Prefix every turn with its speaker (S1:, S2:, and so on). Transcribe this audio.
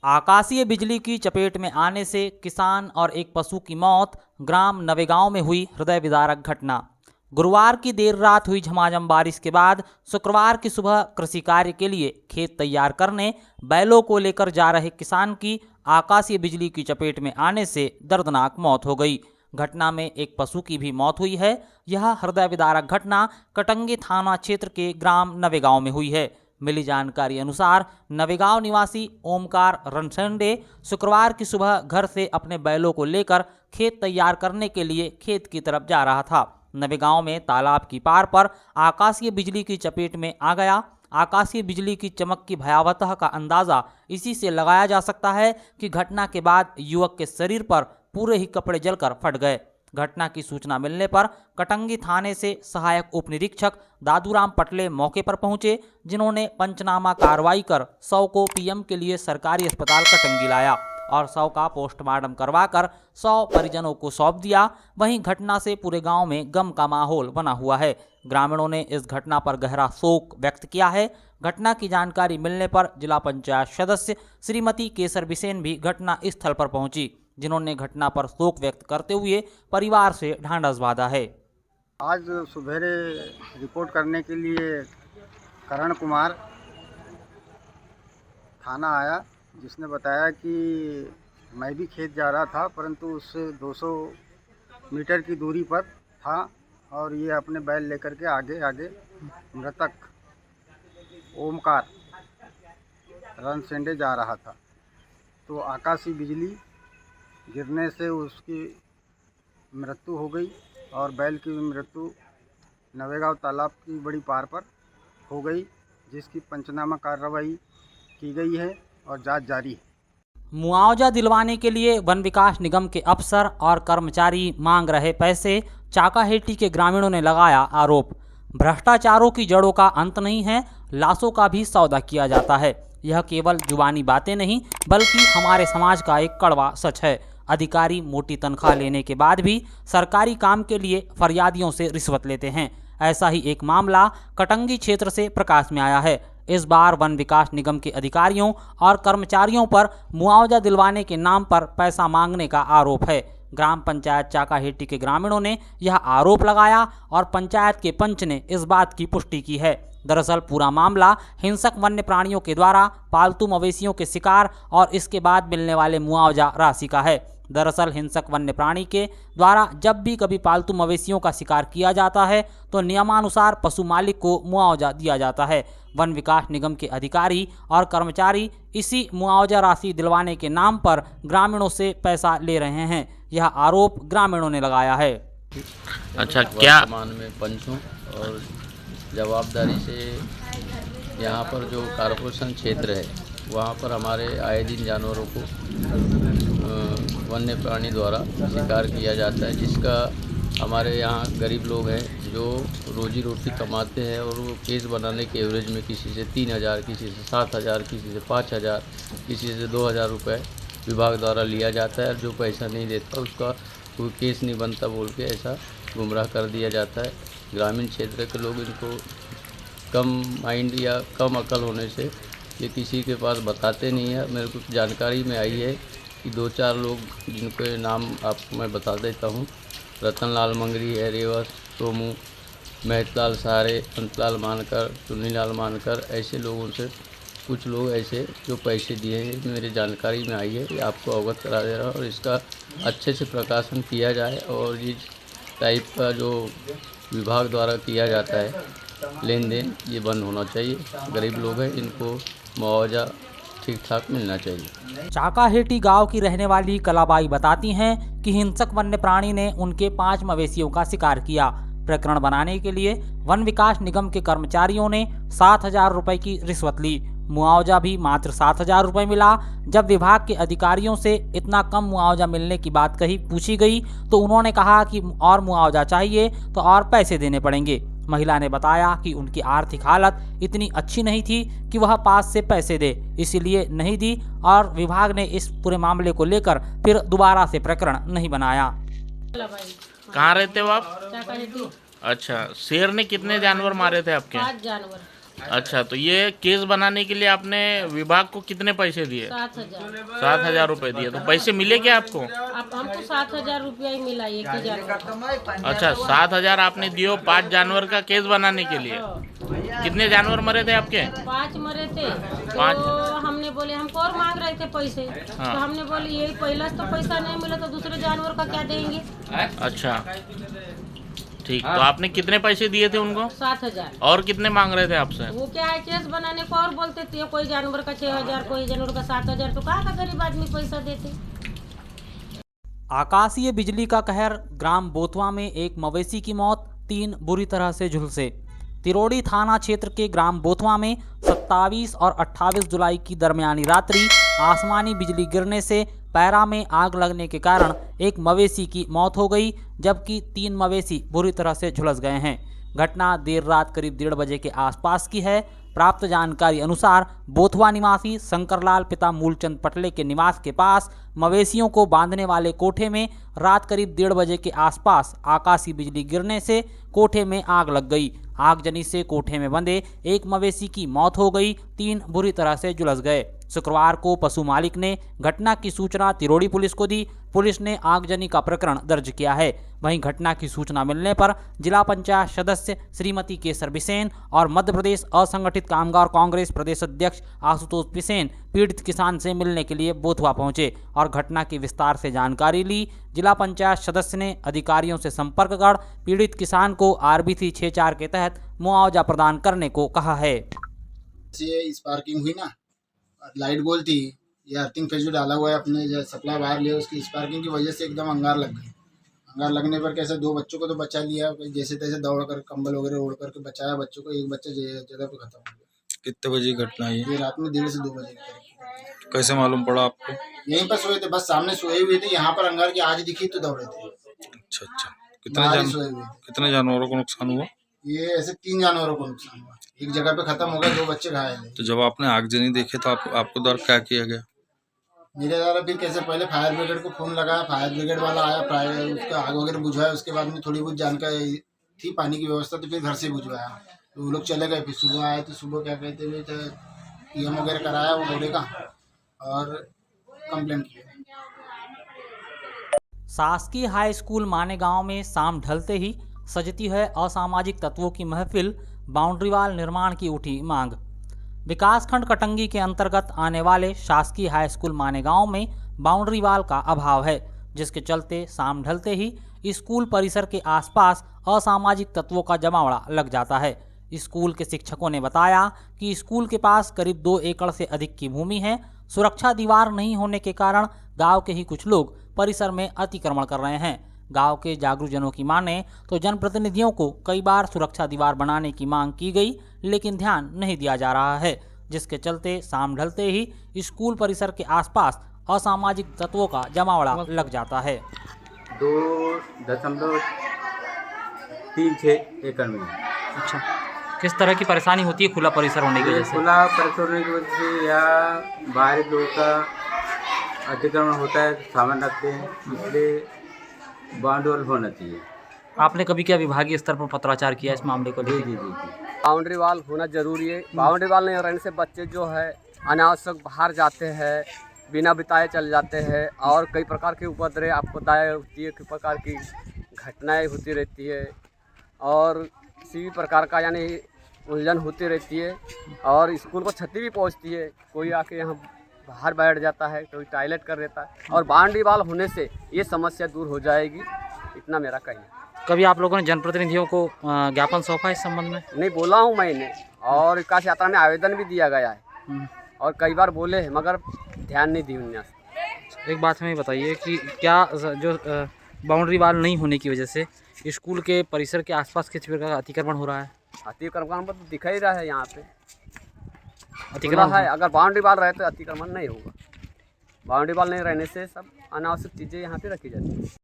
S1: आकाशीय बिजली की चपेट में आने से किसान और एक पशु की मौत, ग्राम नवेगांव में हुई हृदय विदारक घटना। गुरुवार की देर रात हुई झमाझम बारिश के बाद शुक्रवार की सुबह कृषि कार्य के लिए खेत तैयार करने बैलों को लेकर जा रहे किसान की आकाशीय बिजली की चपेट में आने से दर्दनाक मौत हो गई। घटना में एक पशु की भी मौत हुई है। यह हृदय विदारक घटना कटंगी थाना क्षेत्र के ग्राम नवेगांव में हुई है। मिली जानकारी अनुसार नवेगांव निवासी ओमकार रणसंडे शुक्रवार की सुबह घर से अपने बैलों को लेकर खेत तैयार करने के लिए खेत की तरफ जा रहा था। नवेगांव में तालाब की पार पर आकाशीय बिजली की चपेट में आ गया। आकाशीय बिजली की चमक की भयावहता का अंदाजा इसी से लगाया जा सकता है कि घटना के बाद युवक के शरीर पर पूरे ही कपड़े जलकर फट गए। घटना की सूचना मिलने पर कटंगी थाने से सहायक उप निरीक्षक दादूराम पटले मौके पर पहुंचे, जिन्होंने पंचनामा कार्रवाई कर शव को पीएम के लिए सरकारी अस्पताल कटंगी लाया और शव का पोस्टमार्टम करवाकर शव परिजनों को सौंप दिया। वहीं घटना से पूरे गांव में गम का माहौल बना हुआ है। ग्रामीणों ने इस घटना पर गहरा शोक व्यक्त किया है। घटना की जानकारी मिलने पर जिला पंचायत सदस्य श्रीमती केसर बिसेन भी घटना स्थल पर पहुंची, जिन्होंने घटना पर शोक व्यक्त करते हुए परिवार से ढांढस बांधा है।
S2: आज सुबेरे रिपोर्ट करने के लिए करण कुमार थाना आया, जिसने बताया कि मैं भी खेत जा रहा था, परंतु उससे 200 मीटर की दूरी पर था और ये अपने बैल लेकर के आगे मृतक ओमकार रणसेंडे जा रहा था। तो आकाशीय बिजली गिरने से उसकी मृत्यु हो गई और बैल की मृत्यु नवेगांव तालाब की बड़ी पार पर हो गई, जिसकी पंचनामा कार्रवाई की गई है और जांच जारी है।
S1: मुआवजा दिलवाने के लिए वन विकास निगम के अफसर और कर्मचारी मांग रहे पैसे, चाकाहेटी के ग्रामीणों ने लगाया आरोप। भ्रष्टाचारों की जड़ों का अंत नहीं है, लाशों का भी सौदा किया जाता है। यह केवल जुबानी बातें नहीं बल्कि हमारे समाज का एक कड़वा सच है। अधिकारी मोटी तनख्वाह लेने के बाद भी सरकारी काम के लिए फरियादियों से रिश्वत लेते हैं। ऐसा ही एक मामला कटंगी क्षेत्र से प्रकाश में आया है। इस बार वन विकास निगम के अधिकारियों और कर्मचारियों पर मुआवजा दिलवाने के नाम पर पैसा मांगने का आरोप है। ग्राम पंचायत चाकाहेटी के ग्रामीणों ने यह आरोप लगाया और पंचायत के पंच ने इस बात की पुष्टि की है। दरअसल पूरा मामला हिंसक वन्य प्राणियों के द्वारा पालतू मवेशियों के शिकार और इसके बाद मिलने वाले मुआवजा राशि का है। दरअसल हिंसक वन्य प्राणी के द्वारा जब भी कभी पालतू मवेशियों का शिकार किया जाता है तो नियमानुसार पशु मालिक को मुआवजा दिया जाता है। वन विकास निगम के अधिकारी और कर्मचारी इसी मुआवजा राशि दिलवाने के नाम पर ग्रामीणों से पैसा ले रहे हैं। यह आरोप ग्रामीणों ने लगाया है।
S3: अच्छा, क्या
S4: वर्तमान में पंचों और जवाबदारी से यहाँ पर जो कॉर्पोरेशन क्षेत्र है वहाँ पर हमारे आए दिन जानवरों को वन्य प्राणी द्वारा शिकार किया जाता है, जिसका हमारे यहाँ गरीब लोग हैं जो रोजी रोटी कमाते हैं और वो केस बनाने के एवरेज में किसी से 3,000, किसी से 7,000, किसी से 5,000, किसी से 2,000 रुपये विभाग द्वारा लिया जाता है। जो पैसा नहीं देता उसका कोई केस नहीं बनता बोल के ऐसा गुमराह कर दिया जाता है। ग्रामीण क्षेत्र के लोग इनको कम माइंड या कम अकल होने से ये किसी के पास बताते नहीं है। मेरे को जानकारी में आई है कि 2-4 लोग जिनके नाम आपको मैं बता देता हूँ, रतनलाल मंगरी है, रेवस सोमू, महतलाल सहारे, अंतलाल मानकर, चुन्नीलाल मानकर, ऐसे लोगों से कुछ लोग ऐसे जो पैसे दिए हैं मेरे जानकारी में आई है। ये आपको अवगत करा दे रहा हूँ और इसका अच्छे से प्रकाशन किया जाए और इस टाइप का जो विभाग द्वारा किया जाता है लेन देन ये बंद होना चाहिए। गरीब लोग हैं, इनको मुआवजा ठीक ठाक मिलना चाहिए।
S1: चाकाहेटी गांव की रहने वाली कलाबाई बताती हैं कि हिंसक वन्य प्राणी ने उनके 5 मवेशियों का शिकार किया। प्रकरण बनाने के लिए वन विकास निगम के कर्मचारियों ने 7,000 रुपए की रिश्वत ली। मुआवजा भी मात्र 7,000 रुपए मिला। जब विभाग के अधिकारियों से इतना कम मुआवजा मिलने की बात पूछी गई तो उन्होंने कहा कि और मुआवजा चाहिए तो और पैसे देने पड़ेंगे। महिला ने बताया कि उनकी आर्थिक हालत इतनी अच्छी नहीं थी कि वह पास से पैसे दे, इसलिए नहीं दी और विभाग ने इस पूरे मामले को लेकर फिर दोबारा से प्रकरण नहीं बनाया।
S3: कहाँ रहते हो आप? अच्छा, शेर ने कितने जानवर मारे थे आपके?
S5: 5 जानवर।
S3: अच्छा, तो ये केस बनाने के लिए आपने विभाग को कितने पैसे दिए?
S5: 7,000।
S3: 7,000 रुपए दिए। तो पैसे मिले क्या आपको?
S5: अब हमको 7,000 रुपया ही मिला एक ही जानवर।
S3: अच्छा, 7,000 आपने दियो 5 जानवर का केस बनाने के लिए। कितने जानवर मरे थे आपके?
S5: 5 मरे थे।
S3: पाँच?
S5: तो हमने बोले हमको और मांग रहे थे पैसे।
S3: हाँ।
S5: तो हमने बोले यही पहला तो पैसा नहीं मिला तो दूसरे जानवर का क्या देंगे।
S3: अच्छा, ठीक। तो आपने कितने पैसे दिए थे उनको?
S5: 7,000।
S3: और कितने मांग रहे थे आपसे?
S5: वो क्या है केस बनाने को और बोलते थे, कोई जानवर का 6,000, कोई जानवर का 7,000। तो कहाँ का गरीब आदमी पैसा देते।
S1: आकाशीय बिजली का कहर, ग्राम बोथवा में एक मवेशी की मौत, 3 बुरी तरह से झुलसे। तिरोड़ी थाना क्षेत्र के ग्राम बोथवा में 27 और 28 जुलाई की दरमियानी रात्रि आसमानी बिजली गिरने से पैरा में आग लगने के कारण एक मवेशी की मौत हो गई, जबकि 3 मवेशी बुरी तरह से झुलस गए हैं। घटना देर रात करीब 1:30 बजे के आसपास की है। प्राप्त जानकारी अनुसार बोथवा निवासी शंकरलाल पिता मूलचंद पटले के निवास के पास मवेशियों को बांधने वाले कोठे में रात करीब 1:30 बजे के आसपास आकाशीय बिजली गिरने से कोठे में आग लग गई। आगजनी से कोठे में बंधे एक मवेशी की मौत हो गई, 3 बुरी तरह से झुलस गए। शुक्रवार को पशु मालिक ने घटना की सूचना तिरोड़ी पुलिस को दी। पुलिस ने आगजनी का प्रकरण दर्ज किया है। वहीं घटना की सूचना मिलने पर जिला पंचायत सदस्य श्रीमती केसर बिसेन और मध्य प्रदेश असंगठित कामगार कांग्रेस प्रदेश अध्यक्ष आशुतोष बिसेन पीड़ित किसान से मिलने के लिए बोथवा पहुंचे और घटना की विस्तार से जानकारी ली। जिला पंचायत सदस्य ने अधिकारियों से संपर्क कर पीड़ित किसान को RBC 64 के तहत मुआवजा प्रदान करने को कहा है।
S6: स्पार्किंग हुई ना, लाइट गोल थी, ये अर्थिंग फेज डाला हुआ है, अपने जो सप्लाई बाहर लिया, उसकी स्पार्किंग की वजह से एकदम अंगार लग गई। अंगार लगने पर कैसे 2 बच्चों को तो बचा लिया, जैसे तैसे दौड़ कर कंबल वगैरह ओढ़ करके बचाया बच्चों को। एक बच्चा जगह पे खत्म हो गया।
S2: कितने बजे घटना है
S6: ये रात में 1:30 से 2 बजे के करीब।
S2: कैसे मालूम पड़ा आपको?
S6: यहीं पर सोए थे, बस सामने सोए हुए थे, यहाँ पर अंगार की आज दिखी तो दौड़े थे।
S2: अच्छा,
S6: सोए हुए थे।
S2: कितने जानवरों को नुकसान हुआ?
S6: ये ऐसे 3 जानवरों को नुकसान हुआ, एक जगह पे खत्म हो गया, 2 बच्चे घायल है।
S2: तो जब आपने आगजनी देखी तो आपको द्वारा क्या किया गया?
S6: मेरे द्वारा फिर कैसे पहले फायर ब्रिगेड को फ़ोन लगाया, फायर ब्रिगेड वाला आया, उसका आग वगैरह बुझवाया। उसके बाद में थोड़ी बहुत जानकारी थी पानी की व्यवस्था, तो फिर घर से बुझवाया। तो वो लोग चले गए। फिर सुबह आए तो सुबह क्या कहते हुए PM वगैरह कराया वो घोड़े का और कंप्लेंट किया।
S1: शासकीय हाई स्कूल मानेगांव में शाम ढलते ही सजती है असामाजिक तत्वों की महफिल, बाउंड्रीवाल निर्माण की उठी मांग। विकासखंड कटंगी के अंतर्गत आने वाले शासकीय हाई स्कूल मानेगांव में बाउंड्रीवाल का अभाव है, जिसके चलते शाम ढलते ही स्कूल परिसर के आसपास असामाजिक तत्वों का जमावड़ा लग जाता है। स्कूल के शिक्षकों ने बताया कि स्कूल के पास करीब 2 एकड़ से अधिक की भूमि है। सुरक्षा दीवार नहीं होने के कारण गांव के ही कुछ लोग परिसर में अतिक्रमण कर रहे हैं। गांव के जागरूकजनों की माने तो जनप्रतिनिधियों को कई बार सुरक्षा दीवार बनाने की मांग की गई, लेकिन ध्यान नहीं दिया जा रहा है, जिसके चलते शाम ढलते ही स्कूल परिसर के आसपास असामाजिक तत्वों का जमावड़ा लग जाता है।
S7: 2.36 एकड़ में।
S1: अच्छा, किस तरह की परेशानी होती है खुला परिसर होने की वजह से?
S7: खुला परिसर होने की वजह से या बाहरी लोगों का अतिक्रमण होता है, सामान रखते हैं, इसलिए बाउंड्री होना चाहिए।
S1: आपने कभी क्या विभागीय स्तर पर पत्राचार किया इस मामले को लेकर?
S7: जी।
S8: बाउंड्री वाल होना जरूरी है। बाउंड्री वाल नहीं रहने से बच्चे जो है अनावश्यक बाहर जाते हैं, बिना बिताए चल जाते हैं और कई प्रकार के उपद्रव आपदाएँ होती है, कई प्रकार की घटनाएं होती रहती है और किसी भी प्रकार का यानी उलझन होती रहती है और स्कूल को क्षति भी पहुंचती है। कोई आके यहाँ बाहर बैठ जाता है, कोई टॉयलेट कर देता है और बाउंड्री वाल होने से ये समस्या दूर हो जाएगी, इतना मेरा कहना है।
S1: कभी आप लोगों ने जनप्रतिनिधियों को ज्ञापन सौंपा इस संबंध में?
S8: नहीं, बोला हूँ मैंने और विकास यात्रा में आवेदन भी दिया गया है और कई बार बोले हैं मगर ध्यान नहीं दी उन्होंने।
S1: एक बात हमें बताइए कि क्या जो बाउंड्री वाल नहीं होने की वजह से स्कूल के परिसर के आसपास किस प्रकार का अतिक्रमण हो रहा है?
S8: अतिक्रमण तो दिख ही रहा है, यहाँ पे
S1: अतिक्रमण
S8: है। अगर बाउंड्री वाल रहे तो अतिक्रमण नहीं होगा। बाउंड्री वाल नहीं रहने से सब अनावश्यक चीज़ें यहाँ पे रखी जाती है।